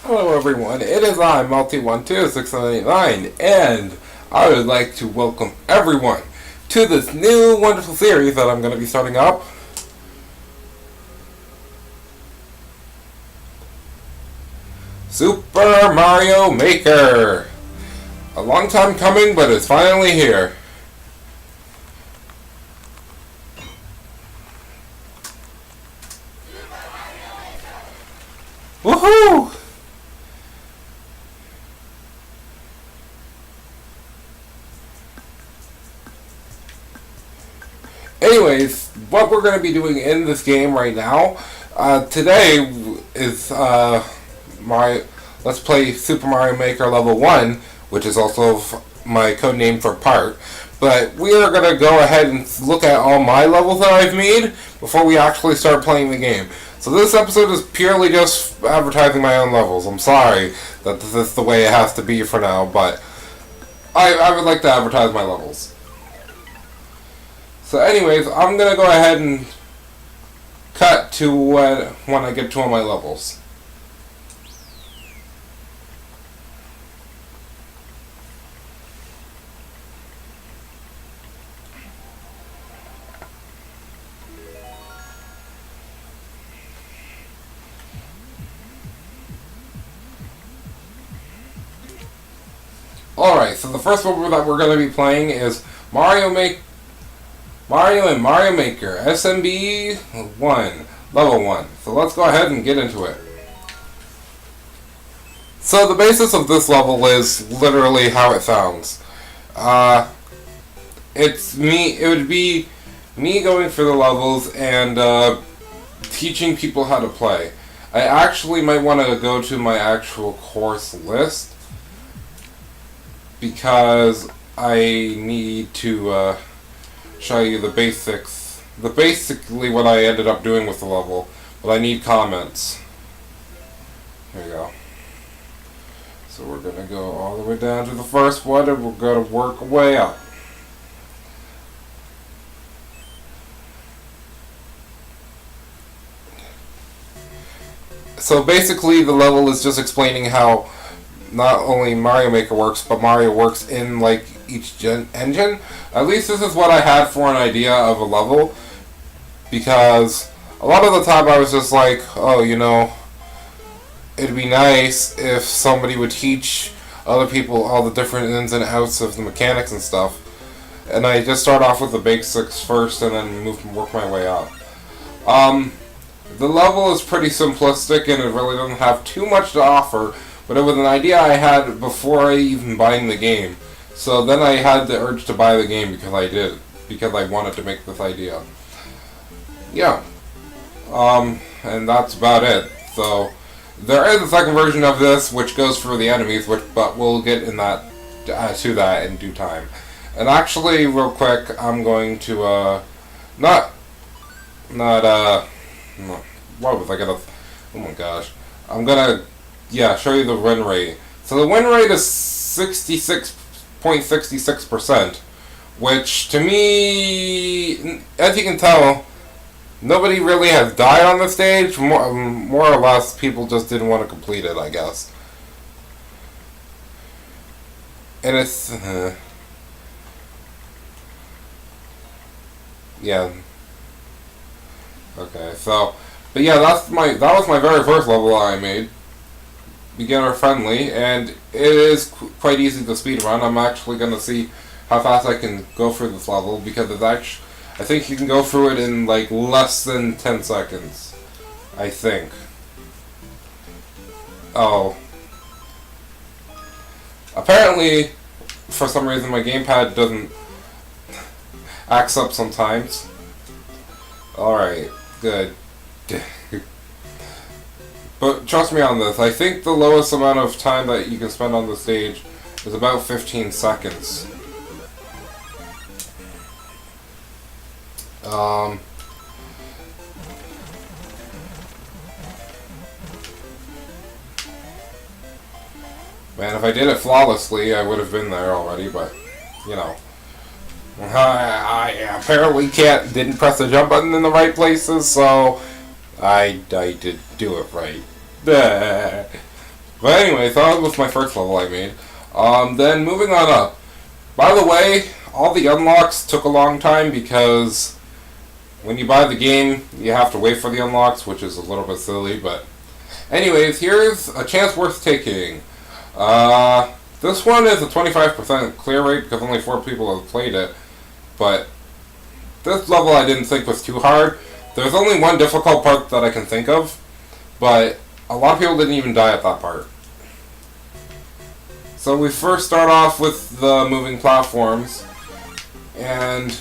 Hello everyone, it is I, Multi12689, and I would like to welcome everyone to this new wonderful series that I'm going to be starting up. Super Mario Maker! A long time coming, but it's finally here. Woohoo! Anyways, what we're going to be doing in this game right now, today is my Let's Play Super Mario Maker Level 1, which is also my code name for part. But we are going to go ahead and look at all my levels that I've made before we actually start playing the game. So this episode is purely just advertising my own levels. I'm sorry that this is the way it has to be for now, but I would like to advertise my levels. So anyways, I'm going to go ahead and cut to when I get to all my levels. Alright, so the first one that we're going to be playing is Mario and Mario Maker, SMB 1, Level 1. So let's go ahead and get into it. So the basis of this level is literally how it sounds. It would be me going through the levels and teaching people how to play. I actually might want to go to my actual course list, because I need to show you the basics. Basically what I ended up doing with the level, but I need comments. Here we go. So we're going to go all the way down to the first one, and we're going to work our way up. So basically the level is just explaining how not only Mario Maker works, but Mario works in like each engine. At least this is what I had for an idea of a level, because a lot of the time I was just like, oh, you know, it'd be nice if somebody would teach other people all the different ins and outs of the mechanics and stuff. And I just start off with the basics first and then work my way up. The level is pretty simplistic and it really doesn't have too much to offer, but it was an idea I had before I even buying the game. So then I had the urge to buy the game because I wanted to make this idea. Yeah. And that's about it. So there is a second version of this which goes through the enemies, but we'll get in that to that in due time. And actually, real quick, I'm going to what was I gonna? Oh my gosh, I'm gonna show you the win rate. So the win rate is 66.66%, which to me, as you can tell, nobody really has died on the stage. More or less, people just didn't want to complete it, I guess. And it's yeah. Okay, so, but yeah, that was my very first level I made. Beginner friendly, and it is quite easy to speedrun. I'm actually going to see how fast I can go through this level, because I think you can go through it in like less than 10 seconds. I think. Oh. Apparently, for some reason, my gamepad doesn't acts up sometimes. Alright, good. But trust me on this, I think the lowest amount of time that you can spend on the stage is about 15 seconds. Man, if I did it flawlessly, I would have been there already, but, you know. I apparently didn't press the jump button in the right places, so I did do it right. But anyway, so that was my first level I made. Then moving on up. By the way, all the unlocks took a long time because when you buy the game, you have to wait for the unlocks, which is a little bit silly, but anyways, here's a chance worth taking. This one is a 25% clear rate because only 4 people have played it, but this level I didn't think was too hard. There's only one difficult part that I can think of, but a lot of people didn't even die at that part. So we first start off with the moving platforms, and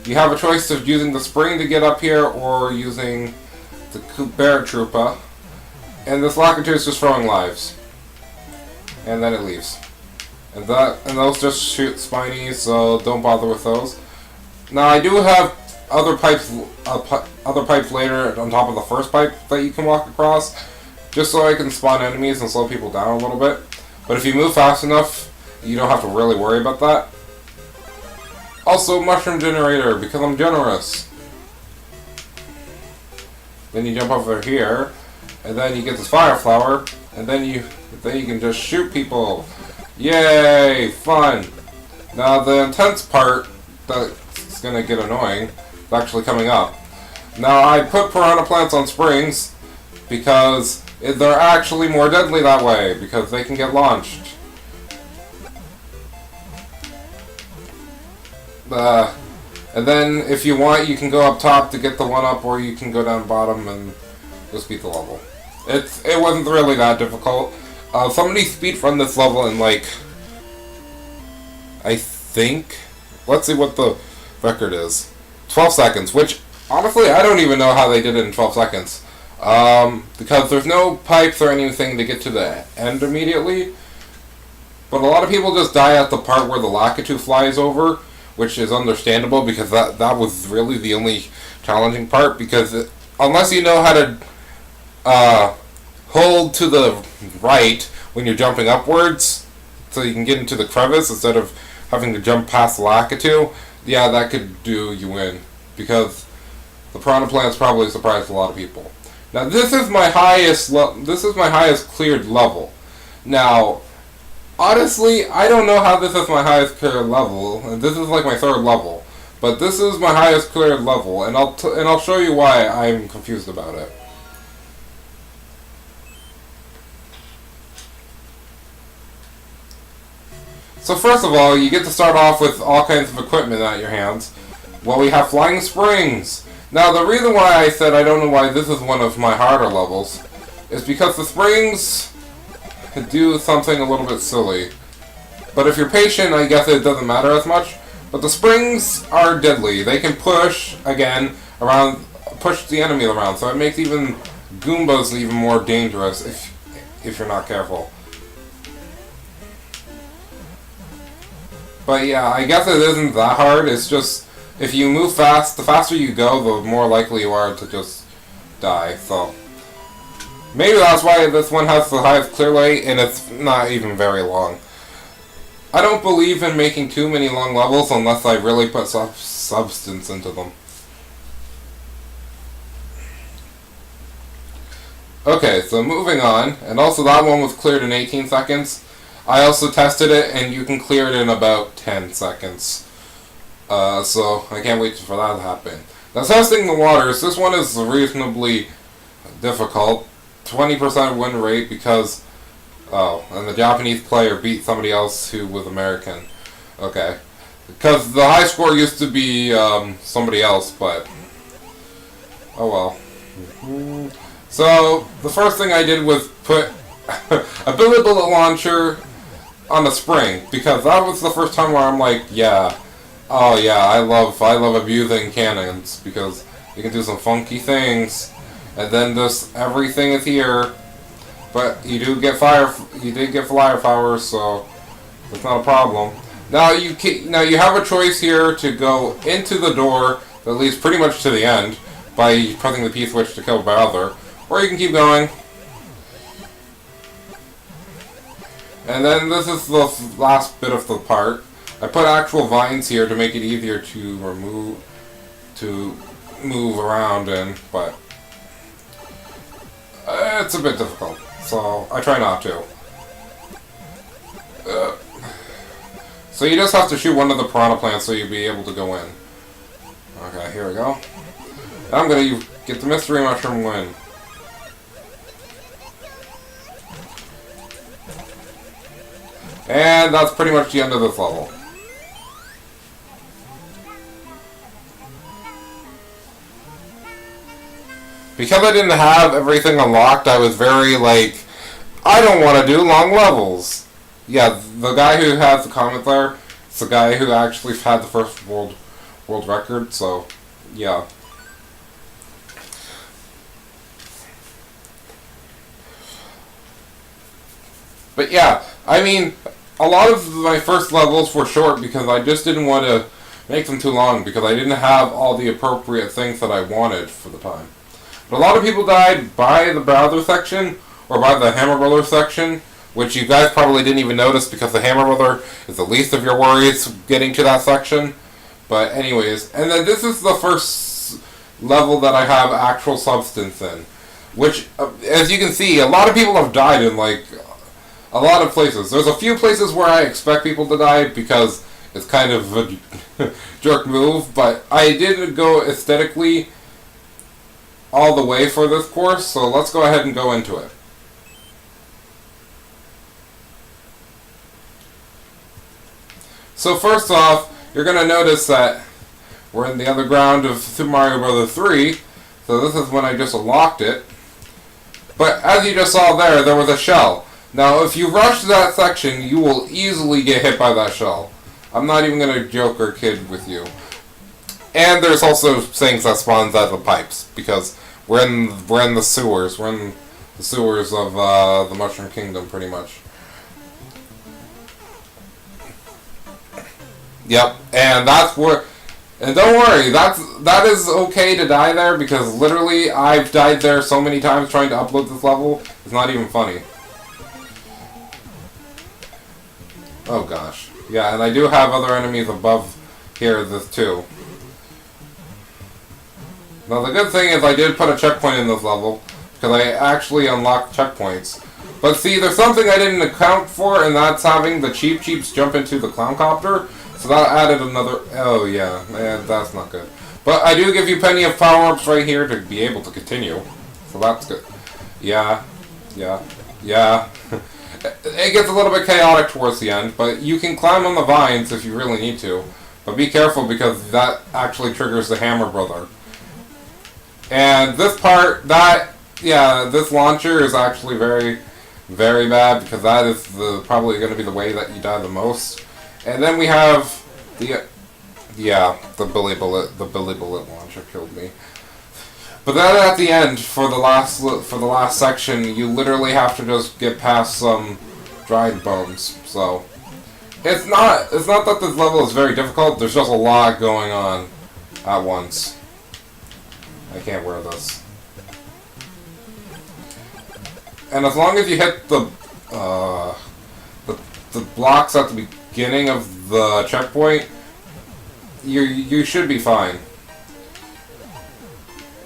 you have a choice of using the spring to get up here or using the Paratroopa. And this Lakitu is just throwing lives. And then it leaves. And those just shoot spinies, so don't bother with those. Now I do have other pipes later on top of the first pipe that you can walk across, just so I can spawn enemies and slow people down a little bit. But if you move fast enough, you don't have to really worry about that. Also, mushroom generator, because I'm generous. Then you jump over here, and then you get this fire flower, and then you can just shoot people. Yay! Fun! Now the intense part that's gonna get annoying is actually coming up. Now I put piranha plants on springs because they're actually more deadly that way, because they can get launched. And then if you want, you can go up top to get the 1-up, or you can go down bottom and just beat the level. It wasn't really that difficult. Somebody speedrun this level in like, I think, let's see what the record is. 12 seconds, which honestly I don't even know how they did it in 12 seconds. Because there's no pipes or anything to get to the end immediately. But a lot of people just die at the part where the Lakitu flies over, which is understandable because that was really the only challenging part, because unless you know how to hold to the right when you're jumping upwards so you can get into the crevice instead of having to jump past the Lakitu, yeah, that could do you in, because the piranha plants probably surprised a lot of people. Now this is my highest cleared level. Now honestly, I don't know how this is my highest cleared level, and this is like my 3rd level, but this is my highest cleared level, and I'll show you why I'm confused about it. So first of all, you get to start off with all kinds of equipment at your hands. Well, we have flying springs. Now the reason why I said I don't know why this is one of my harder levels is because the springs do something a little bit silly. But if you're patient, I guess it doesn't matter as much. But the springs are deadly. They can push, again, push the enemy around. So it makes even Goombas even more dangerous if you're not careful. But yeah, I guess it isn't that hard. It's just, if you move fast, the faster you go, the more likely you are to just die. So maybe that's why this one has the highest clear rate, and it's not even very long. I don't believe in making too many long levels unless I really put substance into them. Okay, so moving on, and also that one was cleared in 18 seconds. I also tested it, and you can clear it in about 10 seconds. So I can't wait for that to happen. Now, testing the waters, this one is reasonably difficult. 20% win rate because, and the Japanese player beat somebody else who was American. Okay. Because the high score used to be somebody else, but oh well. So the first thing I did was put a billet bullet launcher on a spring, because that was the first time where I'm like, yeah, oh yeah, I love abusing cannons because you can do some funky things, and then just everything is here. But you did get firepower, so it's not a problem. Now you have a choice here to go into the door that leads pretty much to the end by pressing the P switch to kill Bowser, or you can keep going. And then this is the last bit of the part. I put actual vines here to make it easier to move around in, but it's a bit difficult. so I try not to. So you just have to shoot one of the piranha plants so you'll be able to go in. Okay, here we go. I'm gonna get the mystery mushroom win. And that's pretty much the end of this level. Because I didn't have everything unlocked, I was very like, I don't want to do long levels. Yeah, the guy who has the comment there, it's the guy who actually had the first world record, so yeah. But yeah, I mean, a lot of my first levels were short because I just didn't want to make them too long because I didn't have all the appropriate things that I wanted for the time. But a lot of people died by the Bowser section or by the Hammer Brother section, which you guys probably didn't even notice because the Hammer Brother is the least of your worries getting to that section. But anyways, and then this is the first level that I have actual substance in, which, as you can see, a lot of people have died in like a lot of places. There's a few places where I expect people to die because it's kind of a jerk move, but I did go aesthetically all the way for this course, so let's go ahead and go into it. So first off, you're going to notice that we're in the underground of Super Mario Bros. 3, so this is when I just unlocked it. But as you just saw there was a shell. Now if you rush that section, you will easily get hit by that shell. I'm not even going to joke or kid with you. And there's also things that spawns out of the pipes, because we're in the sewers. We're in the sewers of the Mushroom Kingdom, pretty much. Yep, and that's where. And don't worry, that is okay to die there because literally I've died there so many times trying to upload this level. It's not even funny. Oh gosh, yeah, and I do have other enemies above here too. Now the good thing is I did put a checkpoint in this level, because I actually unlocked checkpoints. But see, there's something I didn't account for, and that's having the Cheeps jump into the clown copter. So that added another... Oh yeah, that's not good. But I do give you plenty of power-ups right here to be able to continue. So that's good. Yeah. It gets a little bit chaotic towards the end, but you can climb on the vines if you really need to. But be careful because that actually triggers the Hammer Brother. And this part, this launcher is actually very, very bad because that is probably going to be the way that you die the most. And then we have the Billy Bullet launcher killed me. But then at the end, for the last section, you literally have to just get past some dried bones. So it's not that this level is very difficult. There's just a lot going on at once. I can't wear this. And as long as you hit the blocks at the beginning of the checkpoint, you should be fine.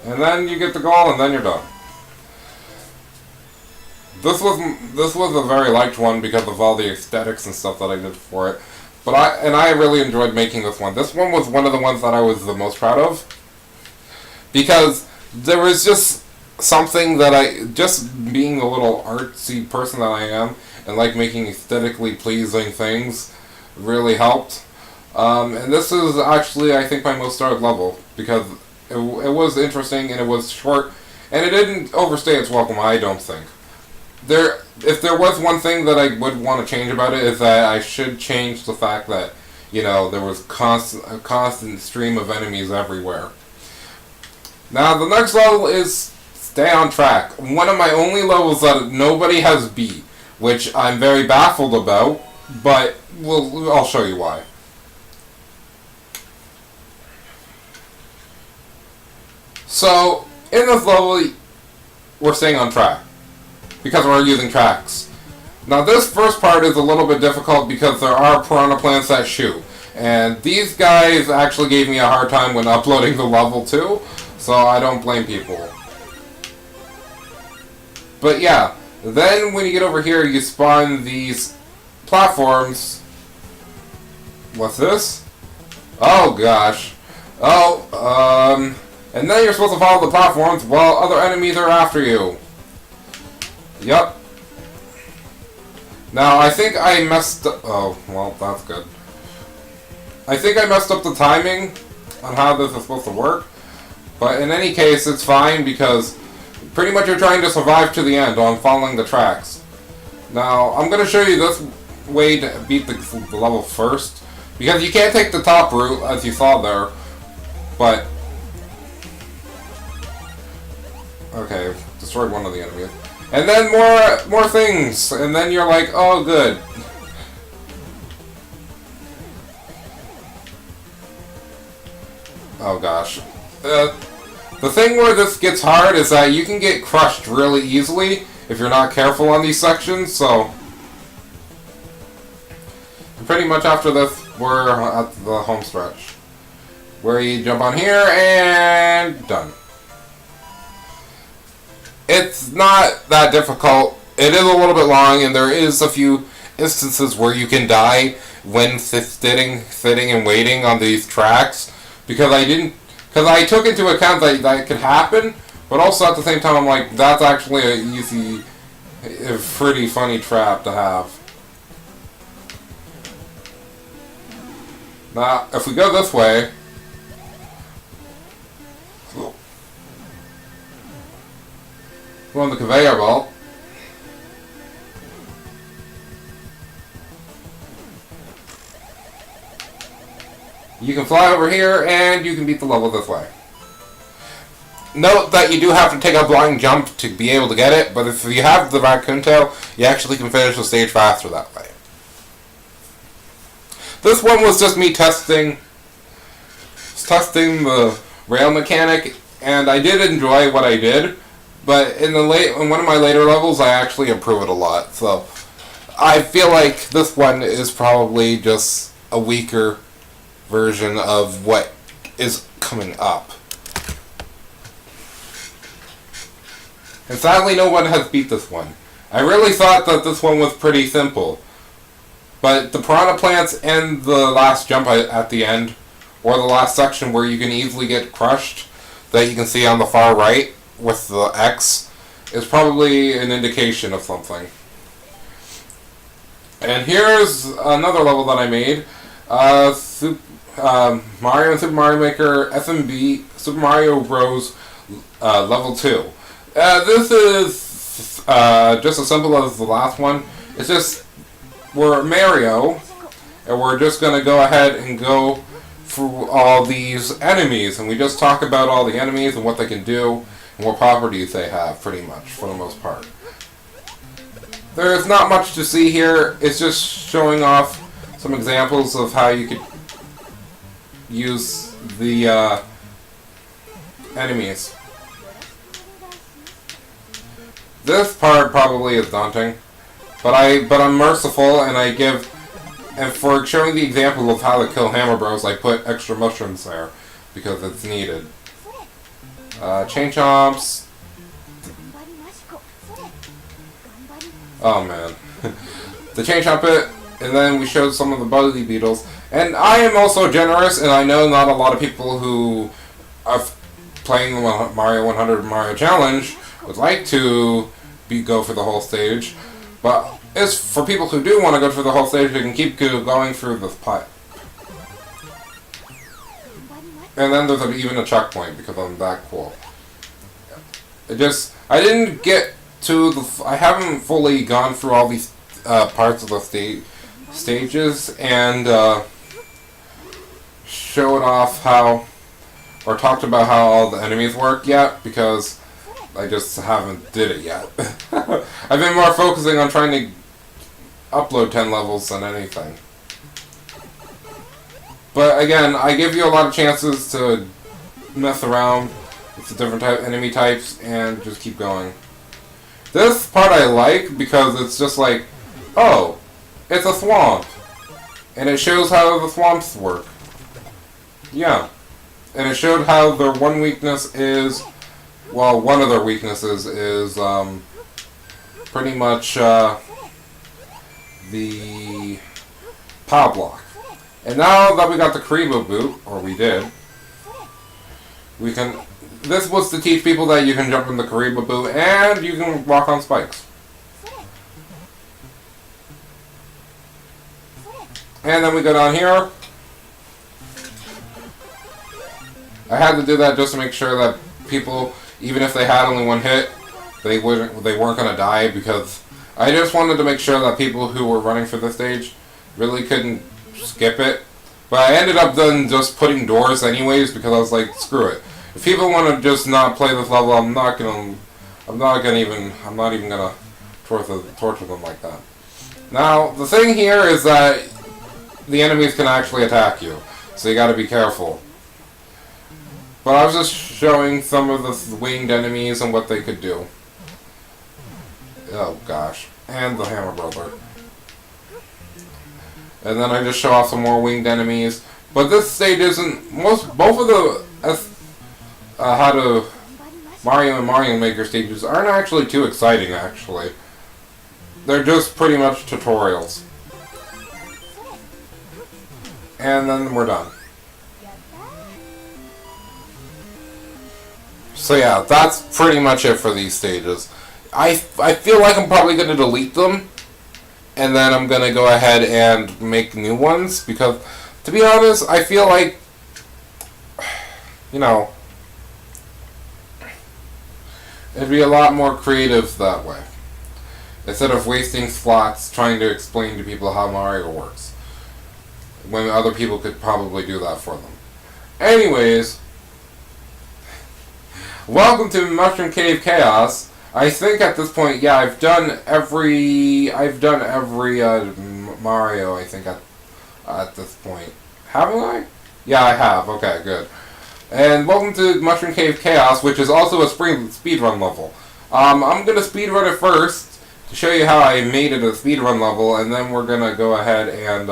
And then you get the goal, and then you're done. This was a very liked one because of all the aesthetics and stuff that I did for it. But I really enjoyed making this one. This one was one of the ones that I was the most proud of. Because there was just something that just being the little artsy person that I am, and like making aesthetically pleasing things, really helped. And this is actually, I think, my most starred level, because it was interesting, and it was short, and it didn't overstay its welcome, I don't think. If there was one thing that I would want to change about it, is that I should change the fact that, there was a constant stream of enemies everywhere. Now, the next level is Stay on Track. One of my only levels that nobody has beat, which I'm very baffled about, but I'll show you why. So, in this level, we're staying on track, because we're using tracks. Now, this first part is a little bit difficult because there are piranha plants that shoot, and these guys actually gave me a hard time when uploading the level too. So I don't blame people. But yeah, Then when you get over here, you spawn these platforms. What's this? Oh gosh. Oh, and then you're supposed to follow the platforms while other enemies are after you. Yep. Now, I think I messed up... Oh, well, that's good. I think I messed up the timing on how this is supposed to work. But in any case, it's fine because pretty much you're trying to survive to the end on following the tracks. Now, I'm going to show you this way to beat the level first. Because you can't take the top route, as you saw there. But... Okay, destroyed one of the enemies. And then more things, and then you're like, oh good. Oh gosh. The thing where this gets hard is that you can get crushed really easily if you're not careful on these sections, so... And pretty much after this, we're at the home stretch. Where you jump on here, and done. It's not that difficult. It is a little bit long, and there is a few instances where you can die when sitting and waiting on these tracks. Because I took into account that could happen, but also at the same time I'm like, that's actually a pretty funny trap to have. Now, if we go this way, go on the conveyor belt. You can fly over here, and you can beat the level this way. Note that you do have to take a blind jump to be able to get it, but if you have the raccoon tail, you actually can finish the stage faster that way. This one was just me testing the rail mechanic, and I did enjoy what I did. But in one of my later levels, I actually improve it a lot. So I feel like this one is probably just a weaker version of what is coming up. And sadly, no one has beat this one. I really thought that this one was pretty simple. But the piranha plants and the last jump at the end, or the last section where you can easily get crushed, that you can see on the far right, with the X, is probably an indication of something. And here's another level that I made. Mario and Super Mario Maker SMB Super Mario Bros. Level 2. This is just as simple as the last one. It's just, we're Mario, and we're just going to go ahead and go through all these enemies, and we just talk about all the enemies and what they can do, and what properties they have, pretty much, for the most part. There's not much to see here. It's just showing off some examples of how you could use the enemies. This part probably is daunting, but I'm merciful, and for showing the example of how to kill Hammer Bros, I put extra mushrooms there because it's needed. Chain chomps. Oh man. The chain chomp it, and then we showed some of the Buzzy Beetles. And I am also generous, and I know not a lot of people who are playing the Mario 100 Mario Challenge would like to go for the whole stage. But it's for people who do want to go through the whole stage, they can keep going through this pipe. And then there's even a checkpoint because I'm that cool. I didn't get to I haven't fully gone through all these parts of the stages and showed off or talked about how all the enemies work yet, because I just haven't did it yet. I've been more focusing on trying to upload 10 levels than anything. But again, I give you a lot of chances to mess around with the different enemy types and just keep going. This part I like because it's just like, oh, it's a swamp. And it shows how the swamps work. Yeah. And it showed how their one weakness is, well, one of their weaknesses is pretty much the power block. And now that we got the Karibo boot, or we did, we can... This was to teach people that you can jump in the Karibo boot and you can walk on spikes. And then we go down here. I had to do that just to make sure that people, even if they had only one hit, they weren't gonna die, because I just wanted to make sure that people who were running for this stage really couldn't skip it. But I ended up then just putting doors anyways, because I was like, screw it. If people want to just not play this level, I'm not even gonna torture them like that. Now, the thing here is that the enemies can actually attack you, so you gotta be careful. But I was just showing some of the winged enemies and what they could do. Oh gosh. And the Hammer Brother. And then I just show off some more winged enemies. But this stage isn't... Both of the... Mario and Mario Maker stages aren't actually too exciting, actually. They're just pretty much tutorials. And then we're done. So yeah, that's pretty much it for these stages. I feel like I'm probably going to delete them, and then I'm going to go ahead and make new ones, because, to be honest, I feel like, you know, it'd be a lot more creative that way, instead of wasting slots trying to explain to people how Mario works, when other people could probably do that for them. Anyways, welcome to Mushroom Cave Chaos. I think at this point, yeah, I've done every Mario, I think, at this point. Haven't I? Yeah, I have. Okay, good. And welcome to Mushroom Cave Chaos, which is also a speedrun level. I'm going to speedrun it first, to show you how I made it a speedrun level, and then we're going to go ahead and,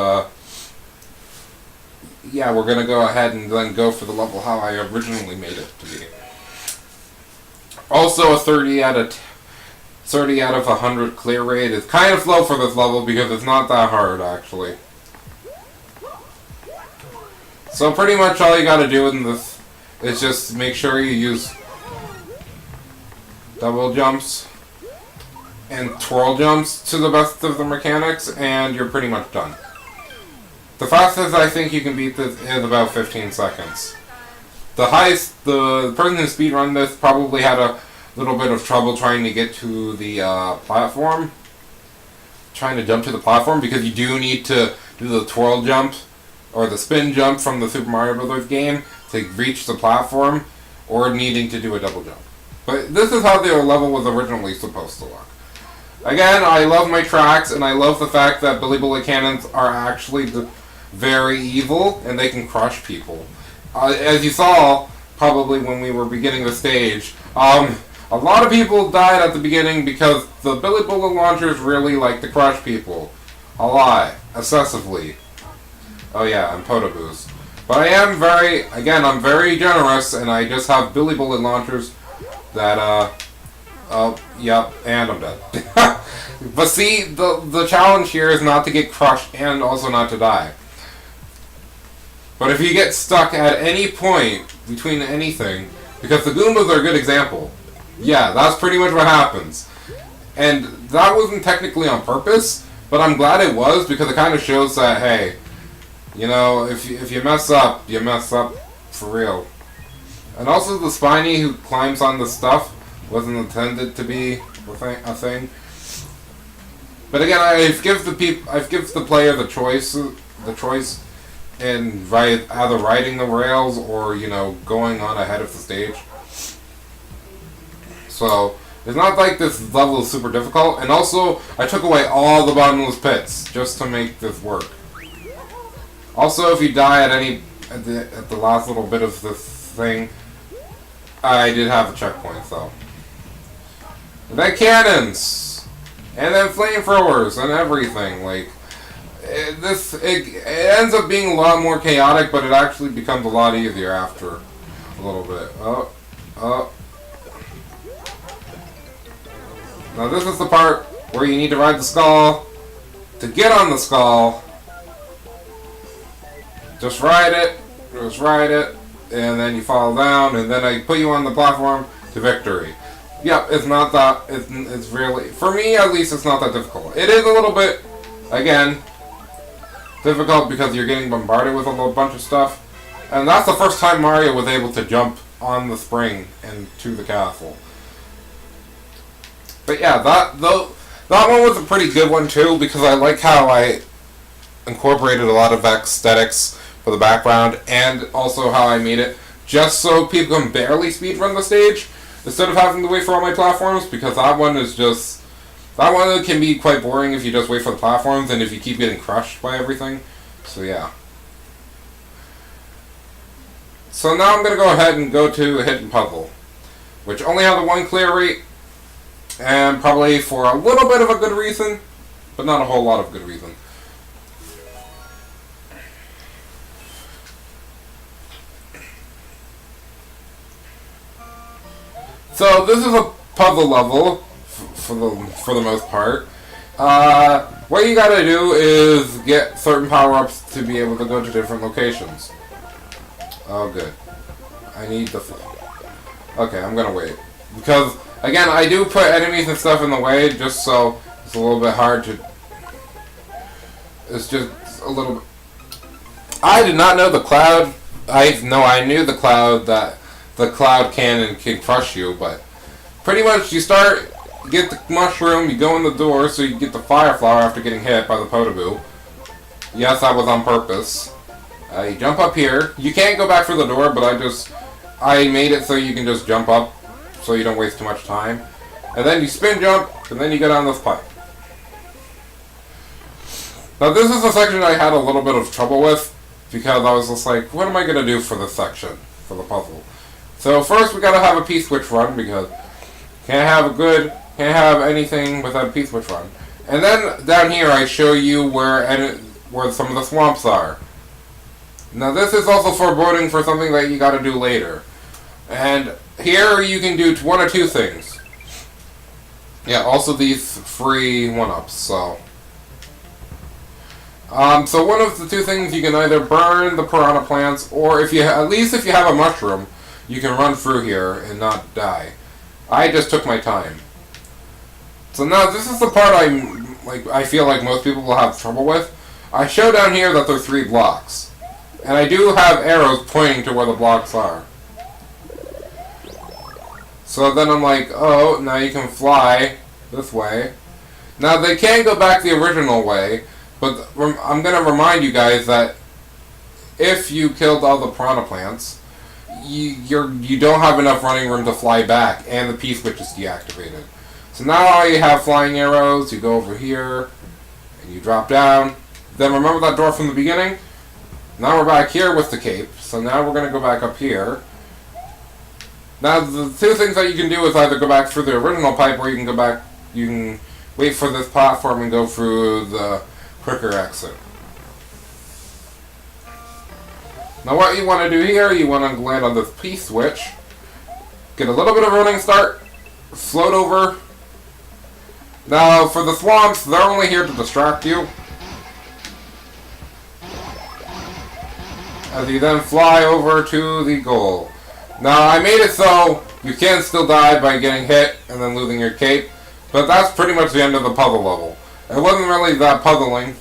yeah, we're going to go ahead and then go for the level how I originally made it to be. Also, a 30 out of 100 clear rate is kind of low for this level because it's not that hard, actually. So pretty much all you gotta do in this is just make sure you use double jumps and twirl jumps to the best of the mechanics, and you're pretty much done. The fastest I think you can beat this is about 15 seconds. The person who speedrun this probably had a little bit of trouble trying to get to the platform. Trying to jump to the platform, because you do need to do the twirl jump, or the spin jump from the Super Mario Bros. Game to reach the platform, or needing to do a double jump. But this is how the level was originally supposed to look. Again, I love my tracks, and I love the fact that Billy Bullet Cannons are actually very evil, and they can crush people. As you saw, probably when we were beginning the stage, a lot of people died at the beginning because the Billy Bullet launchers really like to crush people. A lot. Excessively. Oh yeah, and Potaboost. But I am I'm very generous, and I just have Billy Bullet launchers that, yep, and I'm dead. But see, the challenge here is not to get crushed and also not to die. But if you get stuck at any point between anything, because the Goombas are a good example. Yeah, that's pretty much what happens. And that wasn't technically on purpose, but I'm glad it was, because it kind of shows that, hey, you know, if you mess up, you mess up for real. And also the Spiny who climbs on the stuff wasn't intended to be a thing. But again, I've given the player the choice in either riding the rails or, you know, going on ahead of the stage. So it's not like this level is super difficult. And also, I took away all the bottomless pits just to make this work. Also, if you die at the last little bit of this thing, I did have a checkpoint though. And then cannons, and then flamethrowers and everything. Like it ends up being a lot more chaotic, but it actually becomes a lot easier after a little bit. Oh. Now this is the part where you need to ride the skull. To get on the skull, just ride it, and then you fall down, and then I put you on the platform to victory. Yep, it's not that, it's really, for me at least, it's not that difficult. It is a little bit, again, difficult because you're getting bombarded with a little bunch of stuff. And that's the first time Mario was able to jump on the spring and to the castle. But yeah, that one was a pretty good one too, because I like how I incorporated a lot of aesthetics for the background, and also how I made it just so people can barely speedrun the stage, instead of having to wait for all my platforms, because that one can be quite boring if you just wait for the platforms, and if you keep getting crushed by everything. So yeah. So now I'm going to go ahead and go to a hidden puzzle, which only has a 1 clear rate, and probably for a little bit of a good reason, but not a whole lot of good reason. So this is a puzzle level, for the most part. What you gotta do is get certain power-ups to be able to go to different locations. Oh, good. I need the... Okay, I'm gonna wait. Because, again, I do put enemies and stuff in the way, just so it's a little bit hard to... It's just a little bit... I did not know the cloud... I knew the cloud, that the cloud cannon can crush you, but... Pretty much, you get the mushroom, you go in the door, so you get the fire flower after getting hit by the Podoboo. Yes, that was on purpose. You jump up here. You can't go back through the door, but I made it so you can just jump up, so you don't waste too much time. And then you spin jump, and then you go down this pipe. Now this is a section I had a little bit of trouble with, because I was just like, what am I going to do for this section, for the puzzle? So first we got to have a P-switch run, because can't have anything without a P-switch run. And then down here I show you where some of the swamps are. Now this is also foreboding for something that you gotta do later. And here you can do one or two things. Yeah, also these free 1-ups, so... so one of the two things, you can either burn the piranha plants, or at least if you have a mushroom, you can run through here and not die. I just took my time. So now this is the part I feel like most people will have trouble with. I show down here that there's 3 blocks. And I do have arrows pointing to where the blocks are. So then I'm like, oh, now you can fly this way. Now they can go back the original way, but I'm going to remind you guys that if you killed all the piranha plants, you don't have enough running room to fly back, and the P-switch is deactivated. So now you have flying arrows, you go over here, and you drop down. Then remember that door from the beginning? Now we're back here with the cape, so now we're going to go back up here. Now the two things that you can do is either go back through the original pipe, or you can wait for this platform and go through the quicker exit. Now what you want to do here, you want to land on this P-switch, get a little bit of a running start, float over. Now for the swamps, they're only here to distract you. As you then fly over to the goal. Now I made it so you can still die by getting hit and then losing your cape, but that's pretty much the end of the puzzle level. It wasn't really that puzzling,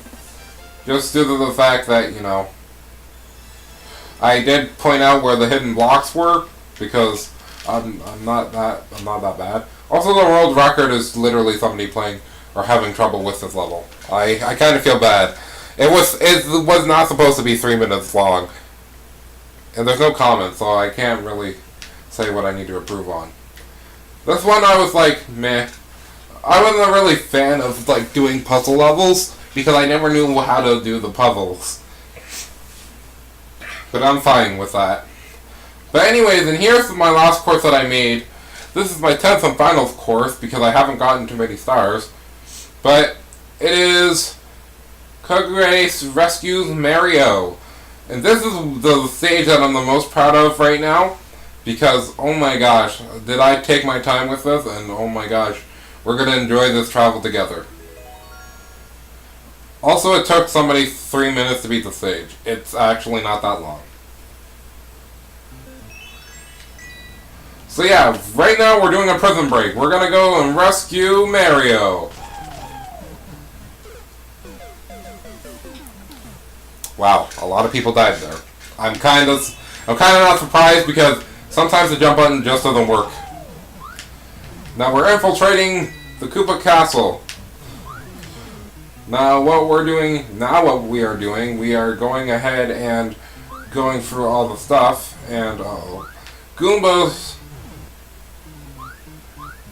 just due to the fact that, you know, I did point out where the hidden blocks were, because I'm not that bad. Also, the world record is literally somebody playing or having trouble with this level. I kind of feel bad. It was not supposed to be 3 minutes long. And there's no comments, so I can't really say what I need to improve on. This one I was like, meh. I wasn't a really fan of like doing puzzle levels, because I never knew how to do the puzzles. But I'm fine with that. But anyways, and here's my last course that I made. This is my 10th and final course, because I haven't gotten too many stars. But it is Kagurace Rescues Mario. And this is the stage that I'm the most proud of right now, because, oh my gosh, did I take my time with this, and oh my gosh, we're gonna enjoy this travel together. Also, it took somebody 3 minutes to beat the stage. It's actually not that long. So yeah, right now we're doing a prison break. We're gonna go and rescue Mario. Wow, a lot of people died there. I'm kind of not surprised because sometimes the jump button just doesn't work. Now we're infiltrating the Koopa Castle. Now what we are doing, we are going ahead and going through all the stuff, and Goombas.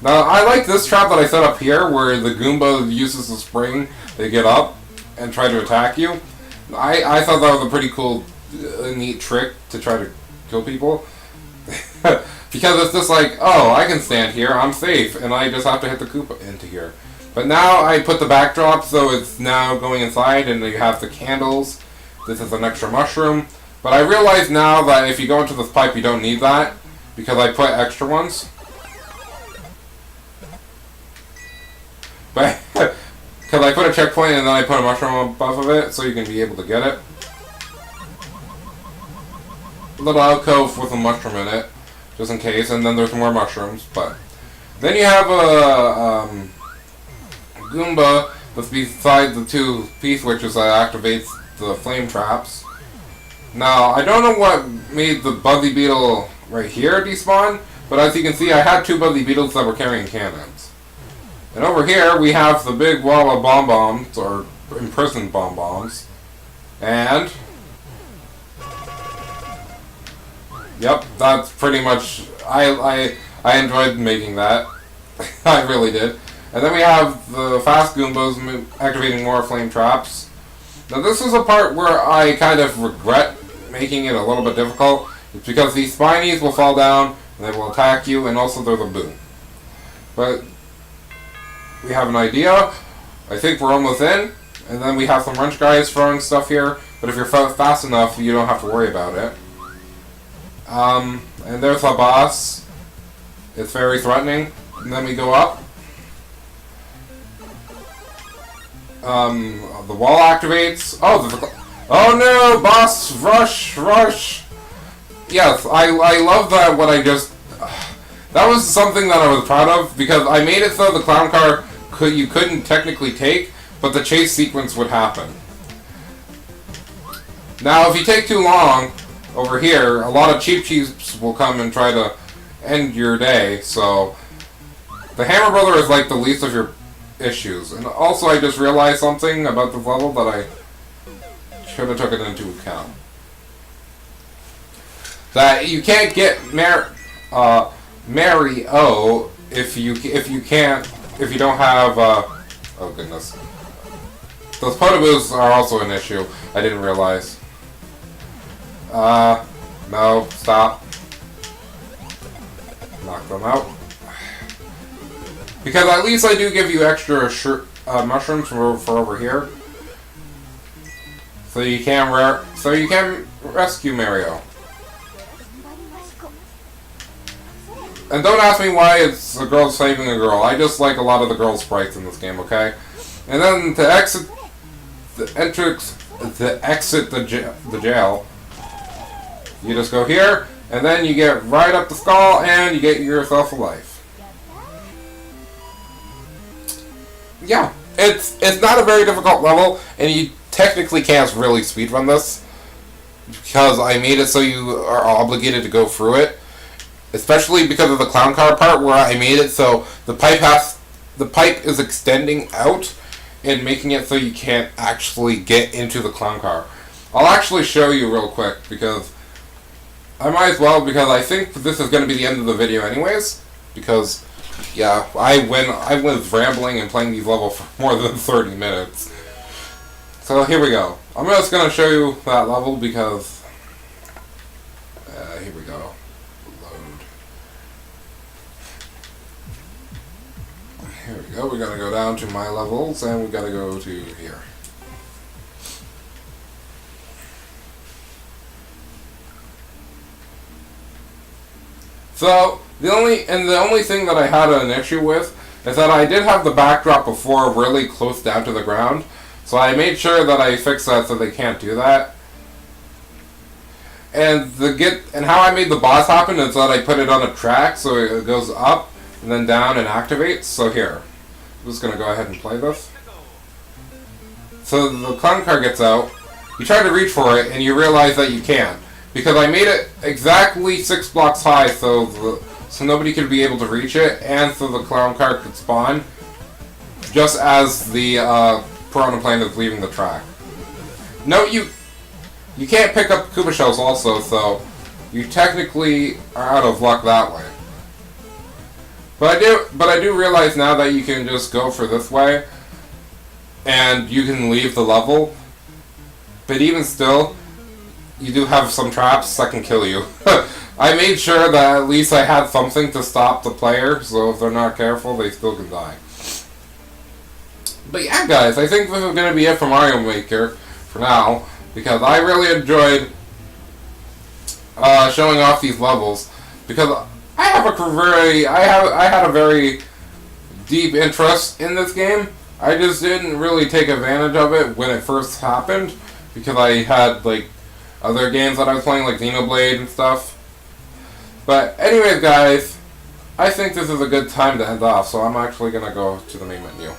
Now I like this trap that I set up here, where the Goomba uses the spring to get up and try to attack you. I thought that was a pretty cool, neat trick to try to kill people. Because it's just like, oh, I can stand here, I'm safe, and I just have to hit the Koopa into here. But now I put the backdrop, so it's now going inside, and you have the candles. This is an extra mushroom. But I realize now that if you go into this pipe, you don't need that, because I put extra ones. But because I put a checkpoint and then I put a mushroom above of it, so you can be able to get it. A little alcove with a mushroom in it, just in case, and then there's more mushrooms. But then you have a Goomba that's beside the two P-switches that activates the flame traps. Now, I don't know what made the Buzzy Beetle right here despawn, but as you can see, I had two Buzzy Beetles that were carrying cannons. And over here, we have the big wall of bomb-bombs, or imprisoned bomb-bombs. And yep, that's pretty much, I enjoyed making that. I really did. And then we have the fast Goombas activating more flame traps. Now this is a part where I kind of regret making it a little bit difficult. It's because these Spinies will fall down, and they will attack you, and also there's a boom. But we have an idea. I think we're almost in. And then we have some wrench guys throwing stuff here. But if you're fast enough, you don't have to worry about it. And there's a boss. It's very threatening. And then we go up. The wall activates. Oh no! Boss! Rush! Yes, I love that. That was something that I was proud of, because I made it so the clown car you couldn't technically take, but the chase sequence would happen. Now, if you take too long over here, a lot of Cheep Cheeps will come and try to end your day. So the Hammer Brother is like the least of your issues. And also, I just realized something about the level that I should have taken into account. That you can't get Mario if you don't have oh goodness. Those Potoboos are also an issue. I didn't realize. No, stop. Knock them out. Because at least I do give you extra mushrooms for over here. So you can rescue Mario. And don't ask me why it's a girl saving a girl. I just like a lot of the girl sprites in this game, okay? And then to exit the jail, you just go here, and then you get right up the skull, and you get yourself a life. Yeah, it's not a very difficult level, and you technically can't really speedrun this, because I made it so you are obligated to go through it. Especially because of the clown car part, where I made it so the pipe is extending out and making it so you can't actually get into the clown car. I'll actually show you real quick, because I might as well, because I think this is going to be the end of the video anyways. Because yeah, I went rambling and playing these levels for more than 30 minutes. So here we go. I'm just going to show you that level because here we go. Here we go, we're going to go down to my levels, and we've got to go to here. So, the only thing that I had an issue with is that I did have the backdrop before really close down to the ground, so I made sure that I fixed that so they can't do that. And how I made the boss happen is that I put it on a track so it goes up and then down and activates. So here, I'm just gonna go ahead and play this. So the clown car gets out, you try to reach for it and you realize that you can't. Because I made it exactly 6 blocks high so nobody could be able to reach it, and so the clown car could spawn just as the piranha plane is leaving the track. Note you can't pick up Koopa shells also, so you technically are out of luck that way. But I do realize now that you can just go for this way, and you can leave the level. But even still, you do have some traps that can kill you. I made sure that at least I had something to stop the player, so if they're not careful, they still can die. But yeah, guys, I think this is going to be it for Mario Maker for now, because I really enjoyed showing off these levels, because I had a very deep interest in this game. I just didn't really take advantage of it when it first happened, because I had like other games that I was playing, like Xenoblade and stuff. But anyways, guys, I think this is a good time to end off, so I'm actually going to go to the main menu.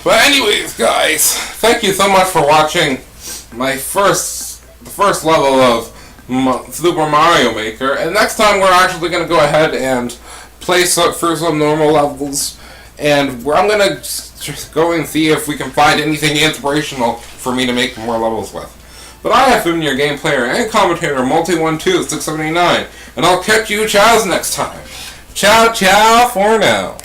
But anyways, guys, thank you so much for watching the first level of Super Mario Maker. And next time we're actually going to go ahead and play through some normal levels. And I'm going to just go and see if we can find anything inspirational for me to make more levels with. But I have been your game player and commentator, Multi12679, and I'll catch you chows next time. Ciao, ciao for now.